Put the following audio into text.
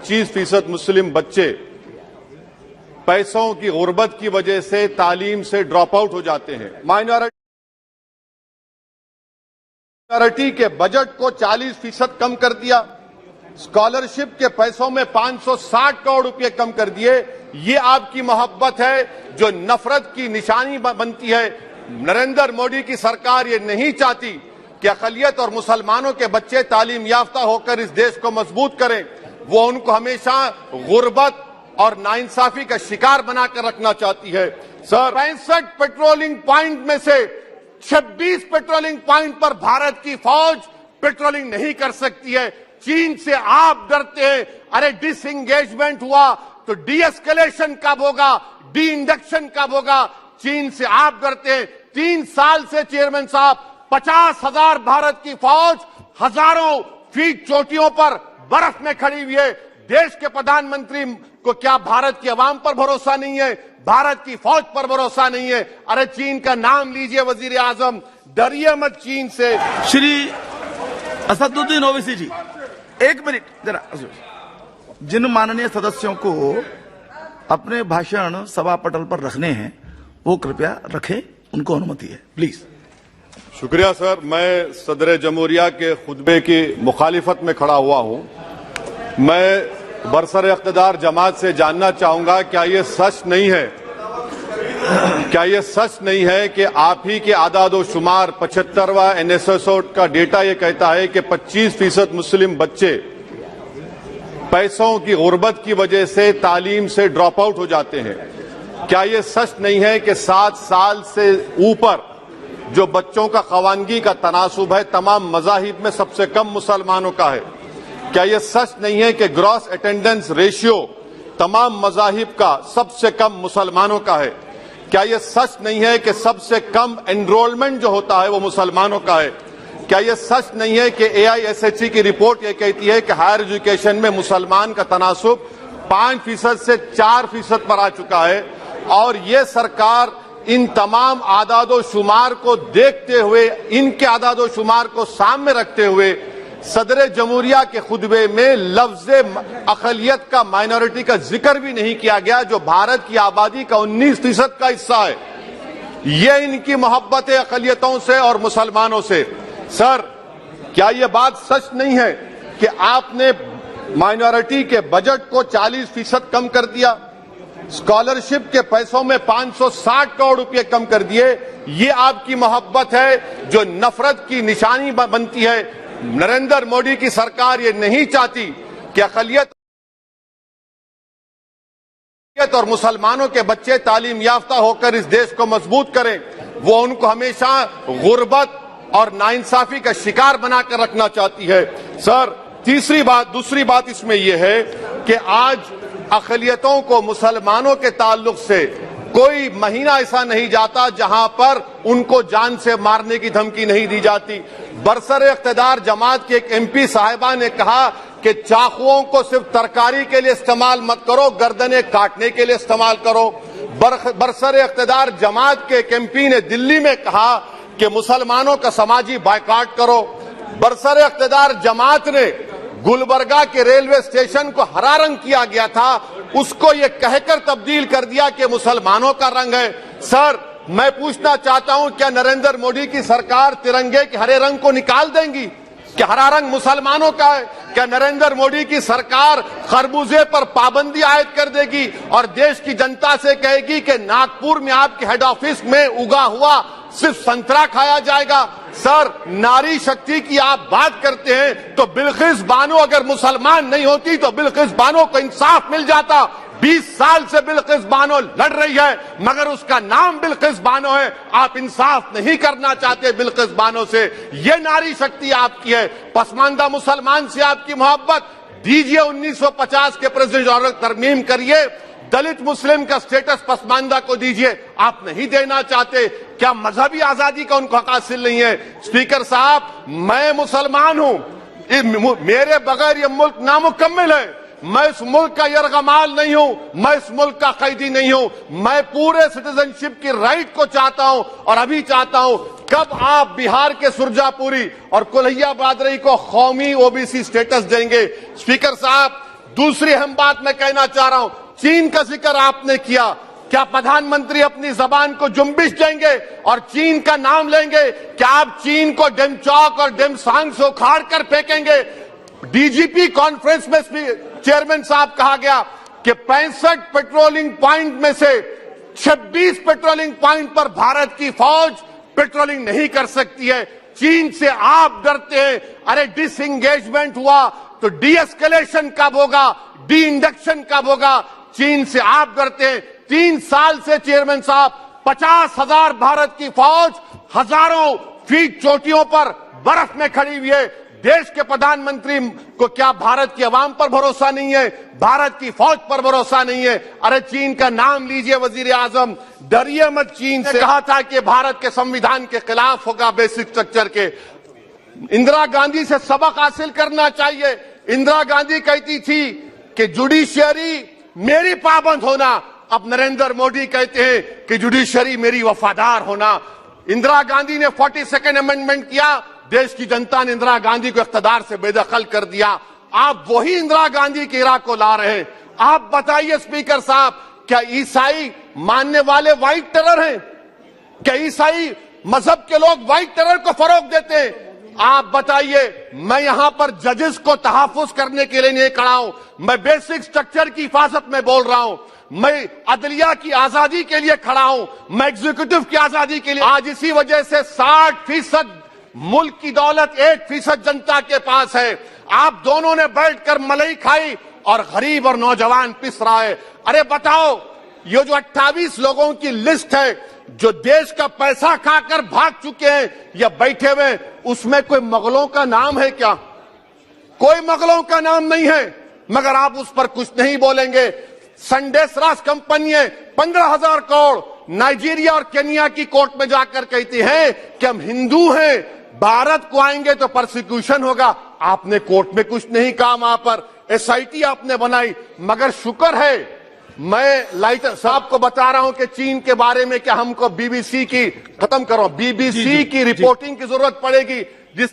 25% मुस्लिम बच्चे पैसों की गुर्बत की वजह से तालीम से ड्रॉप आउट हो जाते हैं। माइनॉरिटी के बजट को 40% कम कर दिया, स्कॉलरशिप के पैसों में 560 करोड़ रुपए कम कर दिए। ये आपकी मोहब्बत है जो नफरत की निशानी बनती है। नरेंद्र मोदी की सरकार ये नहीं चाहती कि अक़लियत और मुसलमानों के बच्चे तालीम याफ्ता होकर इस देश को मजबूत करें। वो उनको हमेशा गुर्बत और नाइंसाफी का शिकार बनाकर रखना चाहती है। सर, 65 पेट्रोलिंग पॉइंट में से 26 पेट्रोलिंग पॉइंट पर भारत की फौज पेट्रोलिंग नहीं कर सकती है। चीन से आप डरते हैं। अरे डिसएंगेजमेंट हुआ तो डी एस्केलेशन कब होगा, डी इंडक्शन कब होगा? चीन से आप डरते हैं। 3 साल से चेयरमैन साहब 50,000 भारत की फौज हजारों फीट चोटियों पर बर्फ में खड़ी हुई है। देश के प्रधानमंत्री को क्या भारत की आवाम पर भरोसा नहीं है, भारत की फौज पर भरोसा नहीं है? अरे चीन का नाम लीजिए वजीर आजम, डरिए मत चीन से। श्री असदुद्दीन ओवैसी जी, 1 मिनट जरा। जिन माननीय सदस्यों को अपने भाषण सभा पटल पर रखने हैं वो कृपया रखें, उनको अनुमति है, प्लीज। शुक्रिया सर। मैं सदर जमहूरिया के खुतबे की मुखालिफत में खड़ा हुआ हूं। मैं बरसर इख्तिदार जमात से जानना चाहूंगा, क्या ये सच नहीं है कि आप ही के आदाद व शुमार 75वां NSSO का डेटा ये कहता है कि 25% मुस्लिम बच्चे पैसों की गुर्बत की वजह से तालीम से ड्रॉप आउट हो जाते हैं? क्या ये सच नहीं है कि 7 साल से ऊपर जो बच्चों का खवानगी का तनासुब है तमाम मज़ाहिब में सबसे कम मुसलमानों का है? क्या यह सच नहीं है कि ग्रॉस अटेंडेंस रेशियो तमाम मज़ाहिब का सबसे कम मुसलमानों का है? क्या यह सच नहीं है कि सबसे कम एनरोलमेंट जो होता है वो मुसलमानों का है? क्या यह सच नहीं है कि AISHE की रिपोर्ट ये कहती है कि हायर एजुकेशन में मुसलमान का तनासुब 5% से 4% पर आ चुका है? और ये सरकार इन तमाम आदादो शुमार को देखते हुए, इनके आदादो शुमार को सामने रखते हुए सदर जमहूरिया के खुतबे में लफ्ज अक़लियत का, माइनॉरिटी का जिक्र भी नहीं किया गया, जो भारत की आबादी का 19% का हिस्सा है। ये इनकी मोहब्बत है अक़लियतों से और मुसलमानों से। सर, क्या यह बात सच नहीं है कि आपने माइनॉरिटी के बजट को 40% कम कर दिया, स्कॉलरशिप के पैसों में 560 करोड़ रुपए कम कर दिए? ये आपकी मोहब्बत है जो नफरत की निशानी बनती है। नरेंद्र मोदी की सरकार ये नहीं चाहती कि अक़लियत और मुसलमानों के बच्चे तालीम याफ्ता होकर इस देश को मजबूत करें। वो उनको हमेशा गुर्बत और नाइंसाफी का शिकार बनाकर रखना चाहती है। सर, दूसरी बात इसमें यह है कि आज अक़लियतों को मुसलमानों के ताल्लुक से कोई महीना ऐसा नहीं जाता जहां पर उनको जान से मारने की धमकी नहीं दी जाती। बरसर इख्तिदार जमात के एक MP साहिबा ने कहा कि चाकुओं को सिर्फ तरकारी के लिए इस्तेमाल मत करो, गर्दनें काटने के लिए इस्तेमाल करो। बरसर इख्तिदार जमात के एक MP ने दिल्ली में कहा कि मुसलमानों का समाजी बायकॉट करो। बरसर इख्तिदार जमात ने गुलबर्गा के रेलवे स्टेशन को हरा रंग किया गया था, उसको ये कहकर तब्दील कर दिया कि मुसलमानों का रंग है। सर, मैं पूछना चाहता हूं, क्या नरेंद्र मोदी की सरकार तिरंगे के हरे रंग को निकाल देंगी? क्या हरा रंग मुसलमानों का है? क्या नरेंद्र मोदी की सरकार खरबूजे पर पाबंदी आयद कर देगी और देश की जनता से कहेगी कि नागपुर में आपके हेड ऑफिस में उगा हुआ सिर्फ संतरा खाया जाएगा? सर, नारी शक्ति की आप बात करते हैं तो बिल्किस बानो अगर मुसलमान नहीं होती तो बिल्किस बानो को इंसाफ मिल जाता। 20 साल से बिल्किस बानो लड़ रही है मगर उसका नाम बिल्किस बानो है। आप इंसाफ नहीं करना चाहते बिल्किस बानो से। ये नारी शक्ति आपकी है। पसमानदा मुसलमान से आपकी मोहब्बत, दीजिए 1950 के प्रेसिडेंट ऑर्डर तरमीम करिए, दलित मुस्लिम का स्टेटस पसमानदा को दीजिए। आप नहीं देना चाहते। क्या मजहबी आजादी का उनको हक हासिल नहीं है? स्पीकर साहब, मैं मुसलमान हूं, मेरे बगैर ये मुल्क नामुकम्मिल है। मैं इस मुल्क का यरगमाल नहीं हूं, मैं इस मुल्क का कैदी नहीं हूं। मैं पूरे सिटीजनशिप की राइट को चाहता हूं और अभी चाहता हूं। कब आप बिहार के सुरजापुरी और कोल्हैया बादरी को कौमी OBC स्टेटस देंगे? स्पीकर साहब, दूसरी अहम बात मैं कहना चाह रहा हूं, चीन का जिक्र आपने किया। क्या प्रधानमंत्री अपनी जबान को जुम्बिश देंगे और चीन का नाम लेंगे? क्या आप चीन को डेमचौक और डेमसांग से उखाड़ कर फेंकेंगे? डीजीपी कॉन्फ्रेंस में चेयरमैन साहब कहा गया कि 65 पेट्रोलिंग पॉइंट में से 26 पेट्रोलिंग पॉइंट पर भारत की फौज पेट्रोलिंग नहीं कर सकती है। चीन से आप डरते हैं। अरे डिसएंगेजमेंट हुआ तो डी एस्केलेशन कब होगा, डी इंडक्शन कब होगा? चीन से आप डरते हैं। 3 साल से चेयरमैन साहब 50,000 भारत की फौज हजारों फीट चोटियों पर बर्फ में खड़ी हुई है। देश के प्रधानमंत्री को क्या भारत की आवाम पर भरोसा नहीं है, भारत की फौज पर भरोसा नहीं है? अरे चीन का नाम लीजिए वजीर आजम, डरिए मत चीन से। कहा था कि भारत के संविधान के खिलाफ होगा बेसिक स्ट्रक्चर के। इंदिरा गांधी से सबक हासिल करना चाहिए। इंदिरा गांधी कहती थी कि जुडिशियरी मेरी पाबंद होना, अब नरेंद्र मोदी कहते हैं कि जुडिशियरी मेरी वफादार होना। इंदिरा गांधी ने 42nd अमेंडमेंट किया, देश की जनता ने इंदिरा गांधी को इख्तियार से बेदखल कर दिया। आप वही इंदिरा गांधी के इरा को ला रहे हैं। आप बताइए स्पीकर साहब, क्या ईसाई मानने वाले व्हाइट टेरर हैं? क्या ईसाई मजहब के लोग व्हाइट टेरर को फरोग देते हैं? आप बताइए। मैं यहां पर जजेस को तहफुज करने के लिए नहीं खड़ा हूं, मैं बेसिक स्ट्रक्चर की हिफाजत में बोल रहा हूं। मैं अदलिया की आजादी के लिए खड़ा हूं, मैं एग्जीक्यूटिव की आजादी के लिए। आज इसी वजह से 60% मुल्क की दौलत 1% जनता के पास है। आप दोनों ने बैठकर मलाई खाई और गरीब और नौजवान पिस रहा है। अरे बताओ, ये जो 28 लोगों की लिस्ट है जो देश का पैसा खाकर भाग चुके हैं या बैठे हुए, उसमें कोई मुगलों का नाम है क्या? कोई मुगलों का नाम नहीं है, मगर आप उस पर कुछ नहीं बोलेंगे। संडेस राज कंपनी है 15,000 करोड़ नाइजीरिया और केनिया की कोर्ट में जाकर कहती है कि हम हिंदू हैं, भारत को आएंगे तो प्रोसिक्यूशन होगा। आपने कोर्ट में कुछ नहीं कहा, वहां पर एसआईटी आपने बनाई। मगर शुक्र है, मैं लाइटर साहब को बता रहा हूं कि चीन के बारे में क्या हमको बीबीसी की खत्म करो, बीबीसी की रिपोर्टिंग की जरूरत पड़ेगी जिस